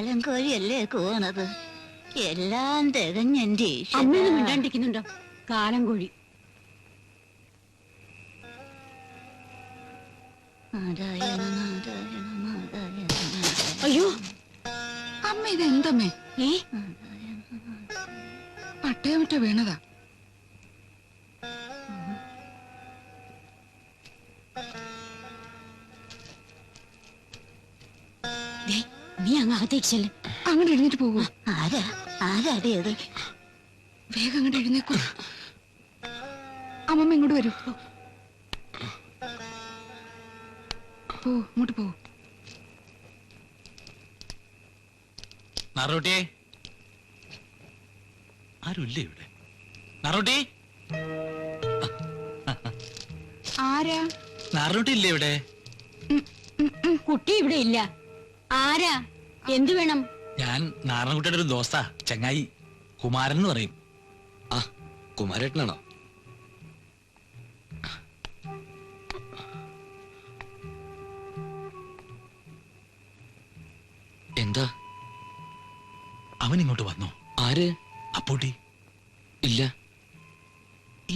കാലം കോഴിയല്ലേ കൂണത്. എല്ലാം തികഞ്ഞെന്റെ അമ്മയൊന്നും മിണ്ടാണ്ടിരിക്കുന്നുണ്ടോ? കാലം കോഴി. അയ്യോ അമ്മ ഇതെന്തമ്മേ? പട്ടയമിട്ട വീണതാ. നീ അങ്ങ് അകത്തേക്ക് ചെല്ല്. അങ്ങോട്ട് എഴുന്നേറ്റ് പോകൂ. ആരാടിയത്? വേഗം അങ്ങോട്ട് എഴുന്നേക്കൂ. അമ്മമ്മ ഇങ്ങോട്ട് വരൂ. പോ, ഇങ്ങോട്ട് പോ. നാറോട്ടിയെ, ആരുമില്ലേ ഇവിടെ? നാറോട്ടി, ആരാ? നാറോട്ടി ഇല്ലേ ഇവിടെ? കുട്ടി ഇവിടെ ഇല്ല. ആരാ? എന്തു വേണം? ഞാൻ നാരായണൻകുട്ടിയുടെ ഒരു ദോസ്താ, ചങ്ങായി കുമാരൻ എന്ന് പറയും. ആ, കുമാരേട്ടനാണോ? എന്താ? അവൻ ഇങ്ങോട്ട് വന്നോ? ആര്? അപ്പൂട്ടി. ഇല്ല.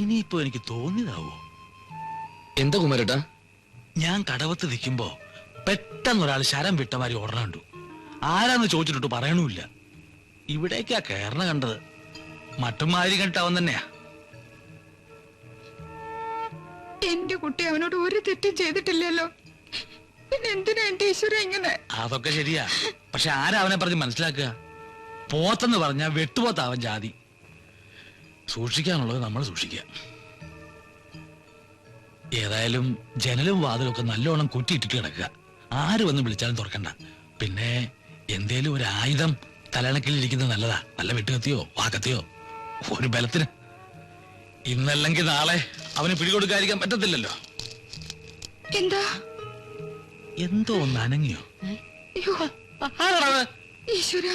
ഇനിയിപ്പോ എനിക്ക് തോന്നിയതാവോ? എന്താ കുമാരേട്ടാ? ഞാൻ കടവത്ത് നിൽക്കുമ്പോ പെട്ടെന്ന് ഒരാൾ ശരം വിട്ടമാരി ഓർഡർ കണ്ടു. ആരാന്ന് ചോദിച്ചിട്ട് പറയണമില്ല. ഇവിടേക്കാ കേറണ കണ്ടത്. മറ്റുമാതിരി കണ്ടിട്ട് അവൻ തന്നെയാ. എന്റെ കുട്ടി അവനോട് ഒരു തെറ്റും ചെയ്തിട്ടില്ലല്ലോ. പിന്നെ എന്തിനാ എന്റെ ഈശ്വര ഇങ്ങനെ? അതൊക്കെ ശരിയാ. പക്ഷെ ആരാ അവനെ പറഞ്ഞ് മനസ്സിലാക്കുക? പോത്തെന്ന് പറഞ്ഞാ വെട്ടുപോത്താവൻ ജാതി. സൂക്ഷിക്കാനുള്ളത് നമ്മൾ സൂക്ഷിക്കുക. ഏതായാലും ജനലും വാതിലും ഒക്കെ നല്ലോണം കുറ്റിയിട്ടിട്ട് കിടക്കുക. ആര് വന്ന് വിളിച്ചാലും തുറക്കണ്ട. പിന്നെ എന്തേലും ഒരു ആയുധം തലണക്കിലിരിക്കുന്നത് നല്ലതാ. നല്ല വെട്ടുകത്തിയോ വാക്കത്തിയോ ഒരു ബലത്തിന്. ഇന്നല്ലെങ്കിൽ നാളെ അവന് പിടികൊടുക്കാതിരിക്കാൻ പറ്റത്തില്ലല്ലോ. എന്താ? എന്തോ ഒന്ന് അനങ്ങിയോ? ഈശ്വര.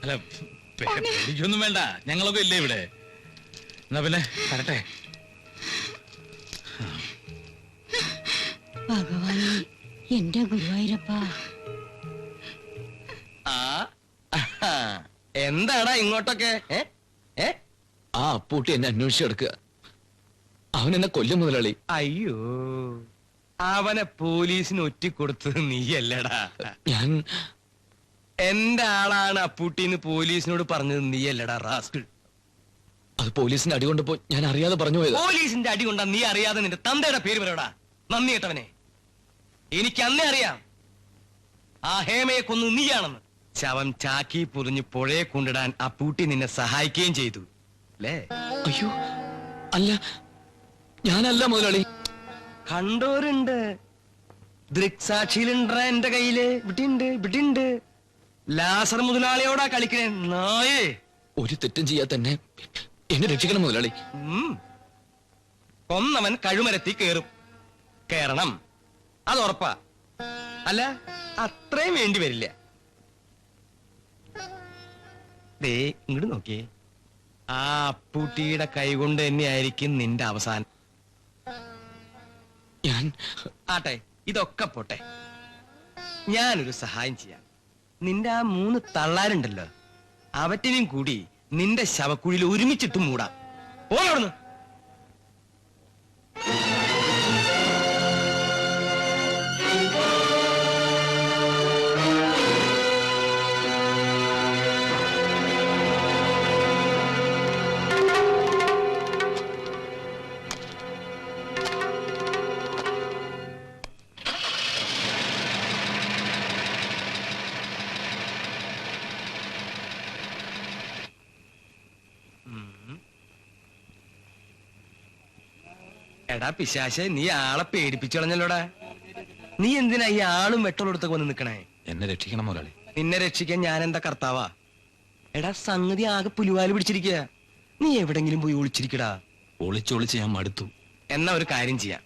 അല്ല, പേടിക്കൊന്നും വേണ്ട, ഞങ്ങളൊക്കെ ഇല്ലേ ഇവിടെ. എന്നാ പിന്നെ വരട്ടെ. ഭഗവാനെ, എന്റെ ഗുരുവായൂരപ്പ. എന്താടാ ഇങ്ങോട്ടൊക്കെ? ആ അപ്പൂട്ടി എന്നെ അന്വേഷിച്ച് എടുക്കുക. അവൻ എന്നെ കൊല്ലും മുതലാളി. അയ്യോ, അവനെ പോലീസിന് ഒറ്റിക്കൊടുത്തത് നീയല്ലടാ. ഞാൻ എന്റെ ആളാണ് അപ്പൂട്ടിന്ന് പോലീസിനോട് പറഞ്ഞത് നീയല്ലടാ റാസ്കിൾ. അത് പോലീസിന്റെ അടി കൊണ്ടപ്പോ ഞാൻ അറിയാതെ പറഞ്ഞു പോയത്. പോലീസിന്റെ അടി കൊണ്ടാ നീ അറിയാതെ നിന്റെ തന്തയുടെ പേര് പറയടാ. നന്ദി കേട്ടവനെ. എനിക്ക് അന്നേ അറിയാം ആ ഹേമയെ കൊന്നു നീയാണെന്ന്. ശവം ചാക്കി പൊറിഞ്ഞ് പുഴയെ കൊണ്ടിടാൻ അപ്പൂട്ടി നിന്നെ സഹായിക്കുകയും ചെയ്തു അല്ലേ? അയ്യോ അല്ല, ഞാനല്ല മുതലാളി. കണ്ടോരുണ്ട്, ദൃക്സാക്ഷിയിലുണ്ട എന്റെ കയ്യില്. വിട്ടിണ്ട്. ലാസർ മുതലാളിയോടാ കളിക്കണേ നായേ. ഒരു തെറ്റും ചെയ്യാൻ തന്നെ എന്നെ രക്ഷിക്കണം മുതലാളി. കൊന്നവൻ കഴുമരത്തി കേറണം, അത് ഉറപ്പാ. അല്ല, അത്രയും വേണ്ടി വരില്ല. ദേ ഇങ്ങോട്ട് നോക്കിയേ. ആ അപ്പൂട്ടിയുടെ കൈകൊണ്ട് തന്നെയായിരിക്കും നിന്റെ അവസാനം. ഞാൻ ആട്ടെ, ഇതൊക്കെ പോട്ടെ. ഞാനൊരു സഹായം ചെയ്യാം. നിന്റെ ആ 3 തള്ളാരുണ്ടല്ലോ, അവറ്റിനെയും കൂടി നിന്റെ ശവക്കുഴിയിൽ ഒരുമിച്ചിട്ട് മൂടാം. പോണവിടുന്ന്. എടാ പിശാശെ, നീ ആളെ പേടിപ്പിച്ചു കളഞ്ഞല്ലോടാ. നീ എന്തിനാ ഈ ആളും വെട്ടോളെടുത്തൊക്കെ വന്ന് നിക്കണേ? എന്നെ രക്ഷിക്കണം മുതലാളി. നിന്നെ രക്ഷിക്കാൻ ഞാൻ എന്താ കർത്താവാ? എടാ സംഗതി ആകെ പുലിവാല് പിടിച്ചിരിക്കുക. നീ എവിടെങ്കിലും പോയി ഒളിച്ചിരിക്കടാ. ഒളിച്ചൊളിച്ച് ഞാൻ മടുത്തു. എന്നാ ഒരു കാര്യം ചെയ്യാം,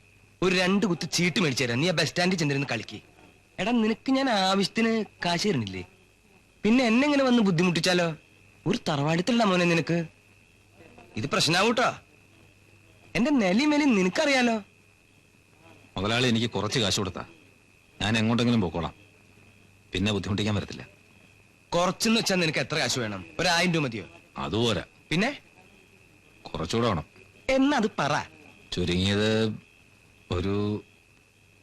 ഒരു 2 കുത്ത് ചീട്ട് മേടിച്ചു തരാം. നീ ആ ബസ് സ്റ്റാൻഡിൽ ചെന്നിരുന്ന് കളിക്ക്. എടാ നിനക്ക് ഞാൻ ആവശ്യത്തിന് കാശ് തരണില്ലേ? പിന്നെ എന്നെ ഇങ്ങനെ വന്ന് ബുദ്ധിമുട്ടിച്ചാലോ? ഒരു തറവാടിത്തല്ല മോനെ നിനക്ക്. ഇത് പ്രശ്നാവൂട്ടോ. എന്റെ നെലിയും മേലും നിനക്കറിയാലോ. മുതലാളി എനിക്ക് കുറച്ച് കാശ് കൊടുത്താ ഞാൻ എങ്ങോട്ടെങ്കിലും പോക്കോളാം. പിന്നെ ബുദ്ധിമുട്ടിക്കാൻ വരത്തില്ല. കുറച്ചെന്ന് വെച്ചാൽ നിനക്ക് എത്ര കാശ് വേണം? 1000 രൂപ മതിയോ? അതുപോരാ, പിന്നെ കുറച്ചുകൂടെ വേണം. അത് പറ. ചുരുങ്ങിയത് ഒരു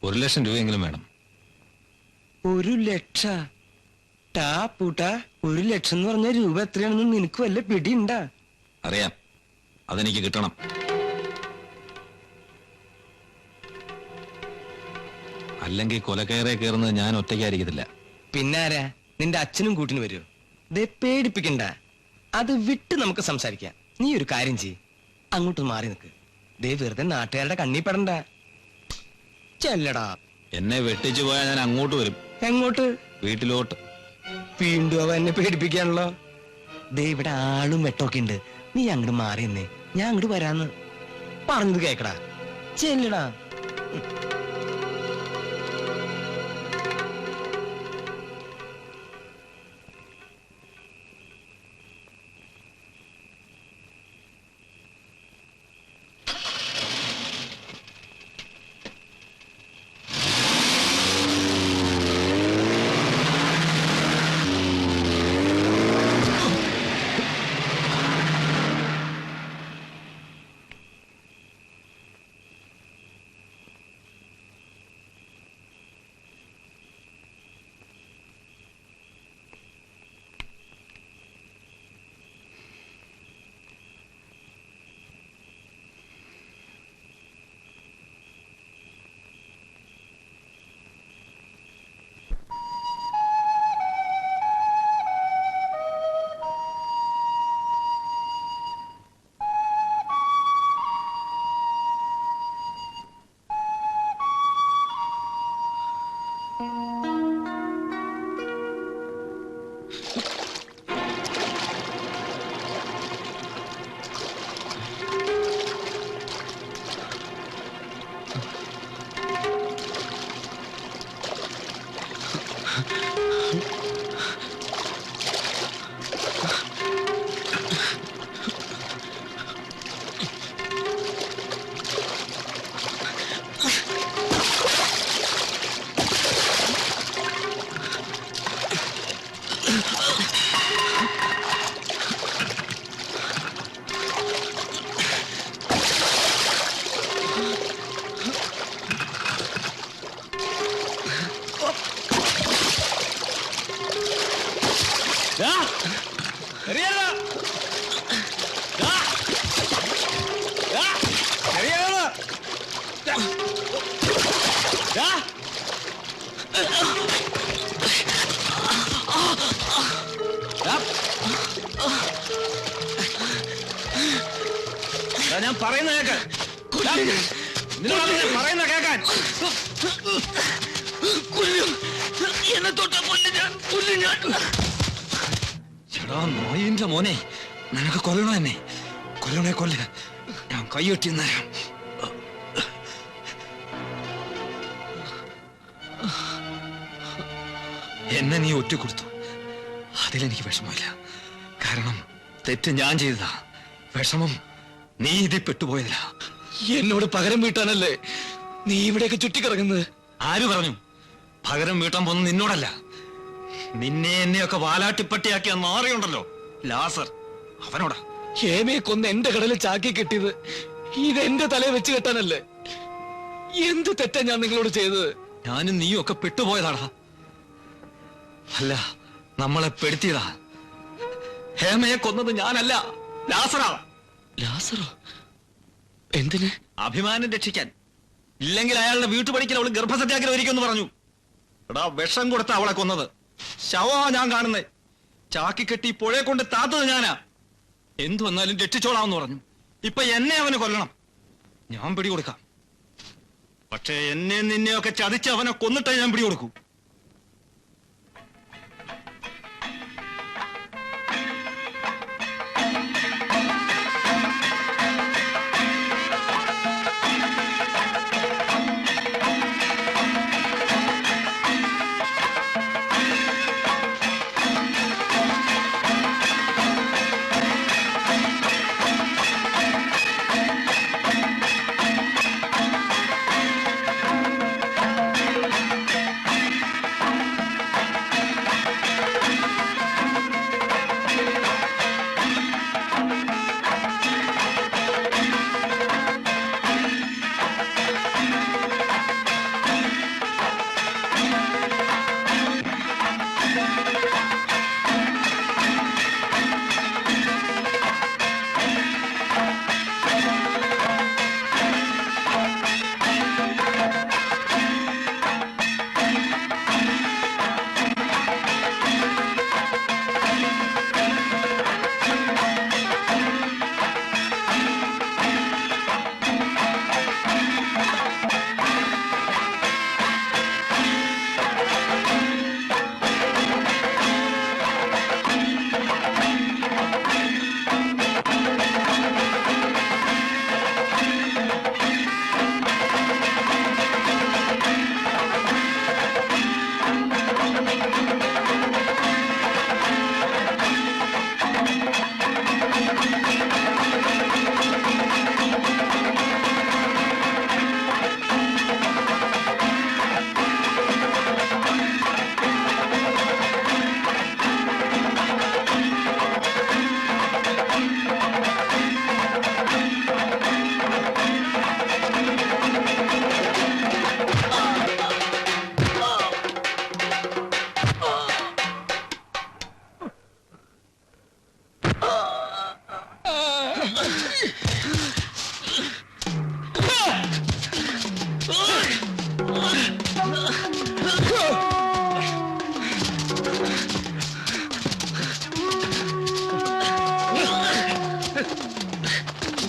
1,00,000 രൂപയെങ്കിലും വേണം. 1,00,000? ടാ പൂട്ടാ, 1,00,000 എന്ന് പറഞ്ഞ രൂപ എത്രയാണെന്ന് നിനക്ക് വല്ല പിടിയുണ്ടാ? അറിയാം, അതെനിക്ക് കിട്ടണം. അല്ലെങ്കിൽ കൊലക്കയറെ കയറുന്നത് ഞാൻ ഒറ്റയ്ക്കായിരിക്കത്തില്ല. പിന്നെ ആരാ? നിന്റെ അച്ഛനും കൂട്ടിന് വരുമോ? ദേ പേടിപ്പിക്കണ്ട, അത് വിട്ട് നമുക്ക് സംസാരിക്കാം. നീ ഒരു കാര്യം ചെയ്യ്, അങ്ങോട്ട് മാറി നിൽക്ക്. ദേ വെറുതെ നാട്ടുകാരുടെ കണ്ണി പെടണ്ട. ചെല്ലടാ. എന്നെ വെട്ടിച്ചു പോയാൽ ഞാൻ അങ്ങോട്ട് വരും. എങ്ങോട്ട്? വീട്ടിലോട്ട്. വീണ്ടും അവ എന്നെ പേടിപ്പിക്കാണല്ലോ. ദേ ഇവിടെ ആളും വെട്ടമൊക്കെ ഉണ്ട്. നീ അങ്ങോട്ട് മാറിയെന്നേ, ഞാൻ അങ്ങോട്ട് വരാന്ന് പറഞ്ഞത് കേക്കടാ. ചെല്ലടാ. ഞാൻ പറയുന്ന കേക്കാൻ പറയുന്ന കേക്കാൻ എന്നെ തൊട്ട ചേടാ നോയിന്റെ മോനെ, നിനക്ക് കൊല്ലണോ എന്നെ? കൊല്ലണേ കൊല്ല, ഞാൻ കൈയൊട്ടി നേരം. എന്നെ നീ ഒറ്റ കൊടുത്തു, അതിലെനിക്ക് വിഷമമില്ല. കാരണം തെറ്റ് ഞാൻ ചെയ്തതാ. വിഷമം നീ ഇതിൽ പെട്ടുപോയതില്ല. എന്നോട് പകരം വീട്ടാനല്ലേ നീ ഇവിടെയൊക്കെ ചുറ്റിക്കിറങ്ങുന്നത്? ആര് പറഞ്ഞു? പകരം വീട്ടാൻ പോകുന്ന നിന്നോടല്ല, നിന്നെ എന്നെയൊക്കെ വാലാട്ടിപ്പട്ടിയാക്കിയ നാറിയുണ്ടല്ലോ ലാസർ, അവനോടാ. ഹേമയെ കൊന്ന് എന്റെ കടലിൽ ചാക്കി കെട്ടിയത് ഇതെന്റെ തലയെ വെച്ച് കെട്ടാനല്ലേ? എന്ത് തെറ്റാ ഞാൻ നിങ്ങളോട് ചെയ്തത്? ഞാനും നീയും ഒക്കെ പെട്ടുപോയതാടാ. അല്ല, നമ്മളെ പെടുത്തിയതാ. ഹേമയെ കൊന്നത് ഞാനല്ല, ലാസറാ. ലാസറോ? എന്തിന്? അഭിമാനം രക്ഷിക്കാൻ. ഇല്ലെങ്കിൽ അയാളുടെ വീട്ടുപടിക്കൽ അവള് ഗർഭസത്യാഗ്രഹം ഒരുക്കുമെന്ന് പറഞ്ഞു. എടാ, വിഷം കൊടുത്ത അവളെ കൊന്നത്. ശവമാ ഞാൻ കാണുന്നേ. ചാക്കി കെട്ടി പുഴയെ കൊണ്ട് താത്തത് ഞാനാ. എന്തു വന്നാലും രക്ഷിച്ചോളാമെന്ന് പറഞ്ഞു. ഇപ്പൊ എന്നെ അവന് കൊല്ലണം, ഞാൻ പിടികൊടുക്കാം. പക്ഷെ എന്നെ നിന്നെയൊക്കെ ചതിച്ച് അവനെ കൊന്നിട്ടേ ഞാൻ പിടികൊടുക്കൂ.